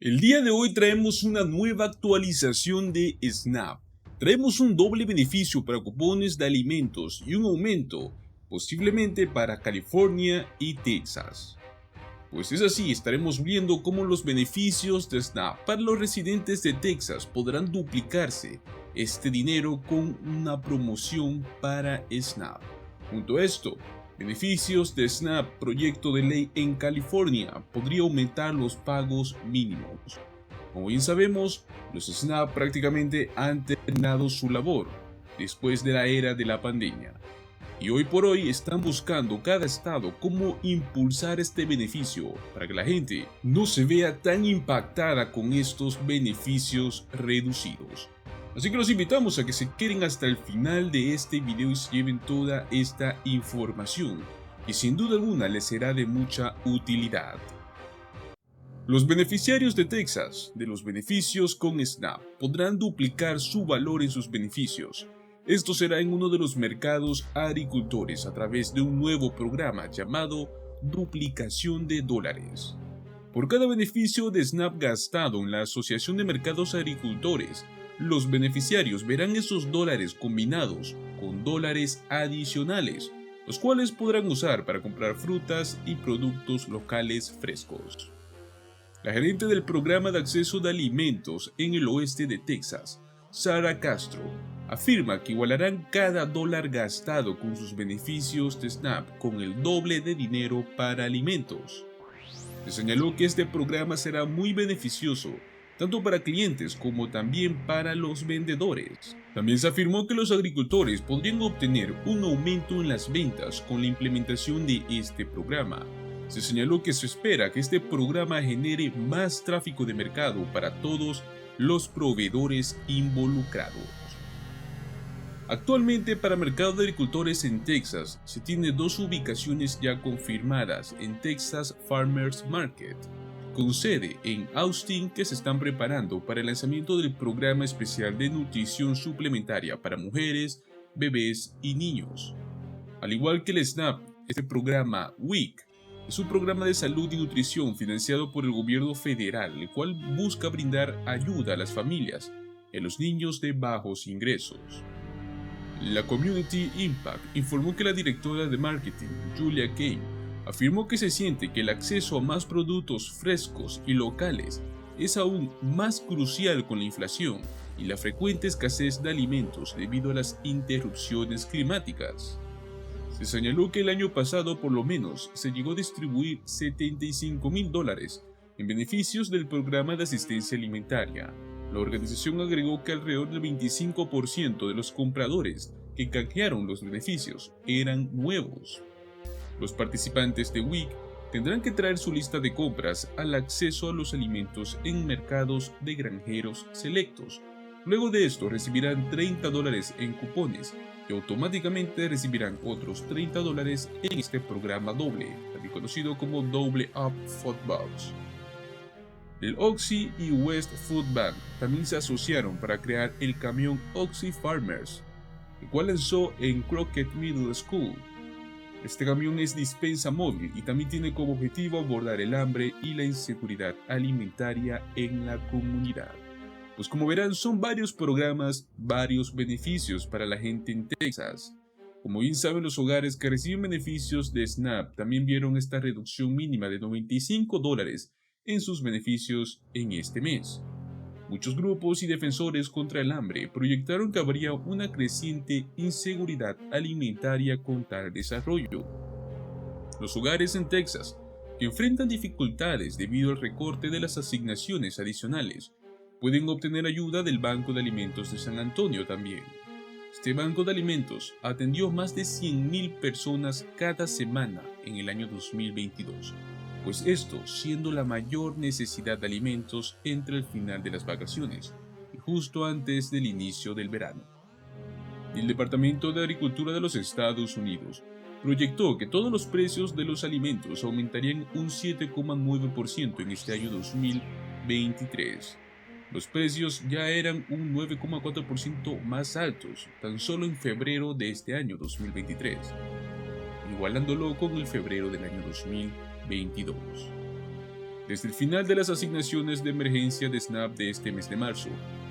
El día de hoy traemos una nueva actualización de Snap. Traemos un doble beneficio para cupones de alimentos y un aumento, posiblemente para California y Texas. Pues es así, estaremos viendo cómo los beneficios de Snap para los residentes de Texas podrán duplicarse este dinero con una promoción para Snap. Junto a esto, beneficios de Snap, proyecto de ley en California, podría aumentar los pagos mínimos. Como bien sabemos, los Snap prácticamente han terminado su labor después de la era de la pandemia. Y hoy por hoy están buscando cada estado cómo impulsar este beneficio para que la gente no se vea tan impactada con estos beneficios reducidos. Así que los invitamos a que se queden hasta el final de este video y se lleven toda esta información, que sin duda alguna les será de mucha utilidad. Los beneficiarios de Texas de los beneficios con Snap podrán duplicar su valor en sus beneficios. Esto será en uno de los mercados agricultores a través de un nuevo programa llamado duplicación de dólares. Por cada beneficio de Snap gastado en la Asociación de Mercados Agricultores, los beneficiarios verán esos dólares combinados con dólares adicionales, los cuales podrán usar para comprar frutas y productos locales frescos. La gerente del programa de acceso de alimentos en el oeste de Texas, Sara Castro, afirma que igualarán cada dólar gastado con sus beneficios de Snap con el doble de dinero para alimentos. Se señaló que este programa será muy beneficioso, tanto para clientes como también para los vendedores. También se afirmó que los agricultores podrían obtener un aumento en las ventas con la implementación de este programa. Se señaló que se espera que este programa genere más tráfico de mercado para todos los proveedores involucrados. Actualmente, para mercado de agricultores en Texas, se tiene dos ubicaciones ya confirmadas en Texas Farmers Market, con sede en Austin, que se están preparando para el lanzamiento del programa especial de nutrición suplementaria para mujeres, bebés y niños. Al igual que el SNAP, este programa WIC es un programa de salud y nutrición financiado por el gobierno federal, el cual busca brindar ayuda a las familias y a los niños de bajos ingresos. La Community Impact informó que la directora de marketing, Julia Kane, afirmó que se siente que el acceso a más productos frescos y locales es aún más crucial con la inflación y la frecuente escasez de alimentos debido a las interrupciones climáticas. Se señaló que el año pasado por lo menos se llegó a distribuir $75,000 en beneficios del programa de asistencia alimentaria. La organización agregó que alrededor del 25% de los compradores que canjearon los beneficios eran nuevos. Los participantes de WIC tendrán que traer su lista de compras al acceso a los alimentos en mercados de granjeros selectos. Luego de esto recibirán $30 en cupones y automáticamente recibirán otros $30 en este programa doble, también conocido como Double Up Food Bucks. El Oxy y West Food Bank también se asociaron para crear el camión Oxy Farmers, el cual lanzó en Crockett Middle School. Este camión es dispensa móvil y también tiene como objetivo abordar el hambre y la inseguridad alimentaria en la comunidad. Pues como verán, son varios programas, varios beneficios para la gente en Texas. Como bien saben, los hogares que reciben beneficios de SNAP también vieron esta reducción mínima de $95 en sus beneficios en este mes. Muchos grupos y defensores contra el hambre proyectaron que habría una creciente inseguridad alimentaria con tal desarrollo. Los hogares en Texas, que enfrentan dificultades debido al recorte de las asignaciones adicionales, pueden obtener ayuda del Banco de Alimentos de San Antonio también. Este banco de alimentos atendió más de 100,000 personas cada semana en el año 2022. Pues esto siendo la mayor necesidad de alimentos entre el final de las vacaciones y justo antes del inicio del verano. El Departamento de Agricultura de los Estados Unidos proyectó que todos los precios de los alimentos aumentarían un 7,9% en este año 2023. Los precios ya eran un 9,4% más altos tan solo en febrero de este año 2023, igualándolo con el febrero del año 2022. Desde el final de las asignaciones de emergencia de SNAP de este mes de marzo,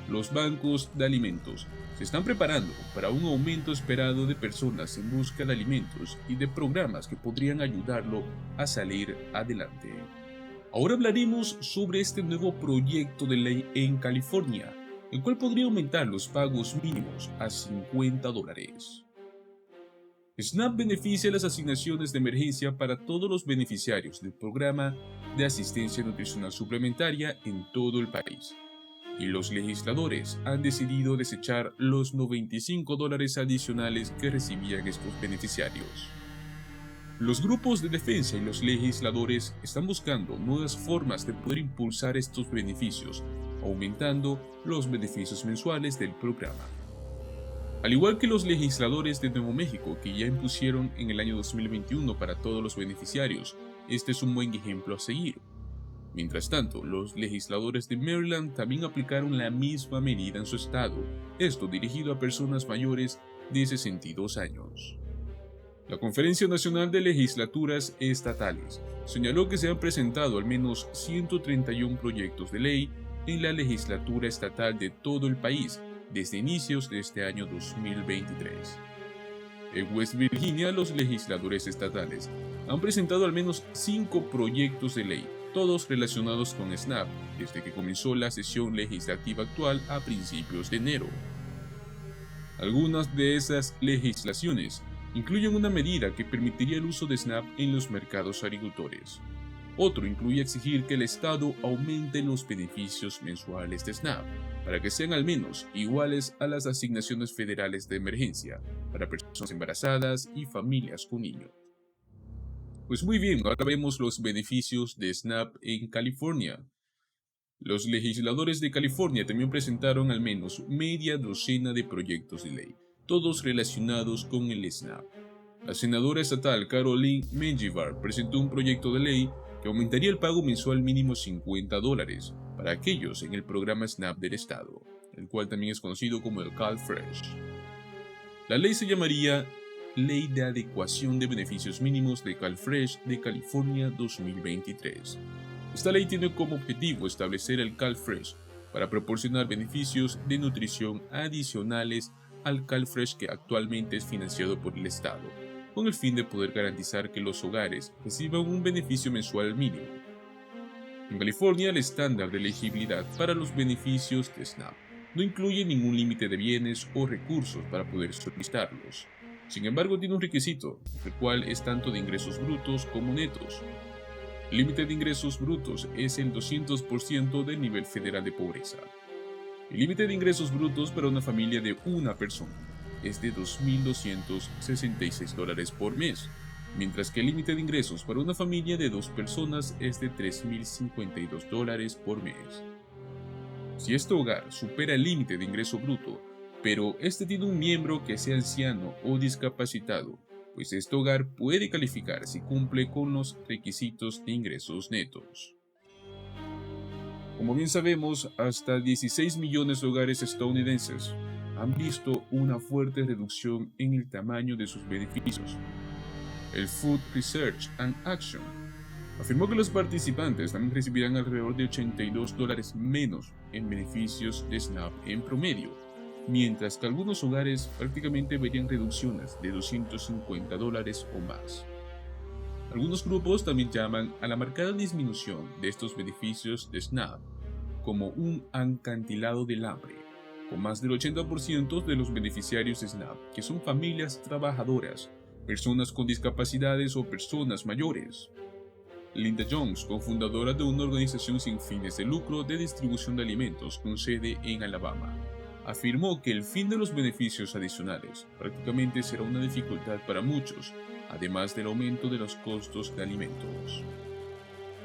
los bancos de alimentos se están preparando para un aumento esperado de personas en busca de alimentos y de programas que podrían ayudarlo a salir adelante. Ahora hablaremos sobre este nuevo proyecto de ley en California, el cual podría aumentar los pagos mínimos a $50. SNAP beneficia las asignaciones de emergencia para todos los beneficiarios del programa de asistencia nutricional suplementaria en todo el país, y los legisladores han decidido desechar los $95 adicionales que recibían estos beneficiarios. Los grupos de defensa y los legisladores están buscando nuevas formas de poder impulsar estos beneficios, aumentando los beneficios mensuales del programa. Al igual que los legisladores de Nuevo México, que ya impusieron en el año 2021 para todos los beneficiarios, este es un buen ejemplo a seguir. Mientras tanto, los legisladores de Maryland también aplicaron la misma medida en su estado, esto dirigido a personas mayores de 62 años. La Conferencia Nacional de Legislaturas Estatales señaló que se han presentado al menos 131 proyectos de ley en la legislatura estatal de todo el país desde inicios de este año 2023. En West Virginia, los legisladores estatales han presentado al menos 5 proyectos de ley, todos relacionados con SNAP, desde que comenzó la sesión legislativa actual a principios de enero. Algunas de esas legislaciones incluyen una medida que permitiría el uso de SNAP en los mercados agricultores. Otro incluye exigir que el Estado aumente los beneficios mensuales de SNAP para que sean al menos iguales a las asignaciones federales de emergencia para personas embarazadas y familias con niños. Pues muy bien, ahora vemos los beneficios de SNAP en California. Los legisladores de California también presentaron al menos media docena de proyectos de ley, todos relacionados con el SNAP. La senadora estatal Caroline Menjivar presentó un proyecto de ley que aumentaría el pago mensual mínimo $50 para aquellos en el programa SNAP del estado, el cual también es conocido como el CalFresh. La ley se llamaría Ley de Adecuación de Beneficios Mínimos de CalFresh de California 2023. Esta ley tiene como objetivo establecer el CalFresh para proporcionar beneficios de nutrición adicionales al CalFresh que actualmente es financiado por el Estado, con el fin de poder garantizar que los hogares reciban un beneficio mensual mínimo. En California, el estándar de elegibilidad para los beneficios de SNAP no incluye ningún límite de bienes o recursos para poder solicitarlos. Sin embargo, tiene un requisito, el cual es tanto de ingresos brutos como netos. El límite de ingresos brutos es el 200% del nivel federal de pobreza. El límite de ingresos brutos para una familia de una persona es de $2,266 por mes, mientras que el límite de ingresos para una familia de 2 personas es de $3,052 por mes. Si este hogar supera el límite de ingreso bruto, pero este tiene un miembro que sea anciano o discapacitado, pues este hogar puede calificar si cumple con los requisitos de ingresos netos. Como bien sabemos, hasta 16 millones de hogares estadounidenses han visto una fuerte reducción en el tamaño de sus beneficios. El Food Research and Action afirmó que los participantes también recibirán alrededor de $82 menos en beneficios de SNAP en promedio, mientras que algunos hogares prácticamente verían reducciones de $250 o más. Algunos grupos también llaman a la marcada disminución de estos beneficios de SNAP como un acantilado del hambre, con más del 80% de los beneficiarios de SNAP que son familias trabajadoras, personas con discapacidades o personas mayores. Linda Jones, cofundadora de una organización sin fines de lucro de distribución de alimentos con sede en Alabama, afirmó que el fin de los beneficios adicionales prácticamente será una dificultad para muchos, además del aumento de los costos de alimentos.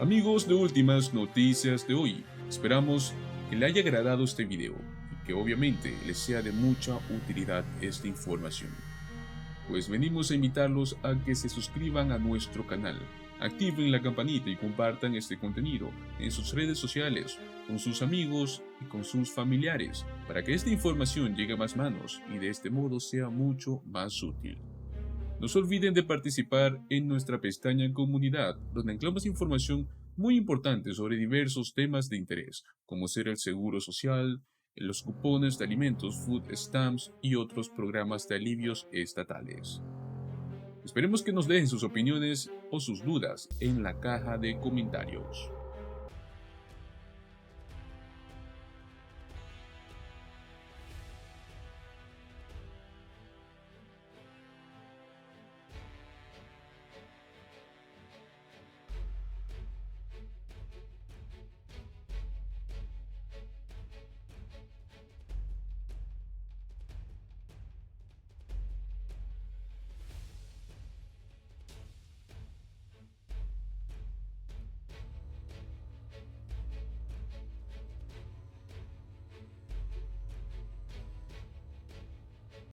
Amigos de Últimas Noticias de hoy, esperamos que le haya agradado este video y que obviamente les sea de mucha utilidad esta información. Pues venimos a invitarlos a que se suscriban a nuestro canal, activen la campanita y compartan este contenido en sus redes sociales, con sus amigos y con sus familiares, para que esta información llegue a más manos y de este modo sea mucho más útil. No se olviden de participar en nuestra pestaña Comunidad, donde anclamos información muy importantes sobre diversos temas de interés, como ser el seguro social, los cupones de alimentos, food stamps y otros programas de alivios estatales. Esperemos que nos dejen sus opiniones o sus dudas en la caja de comentarios.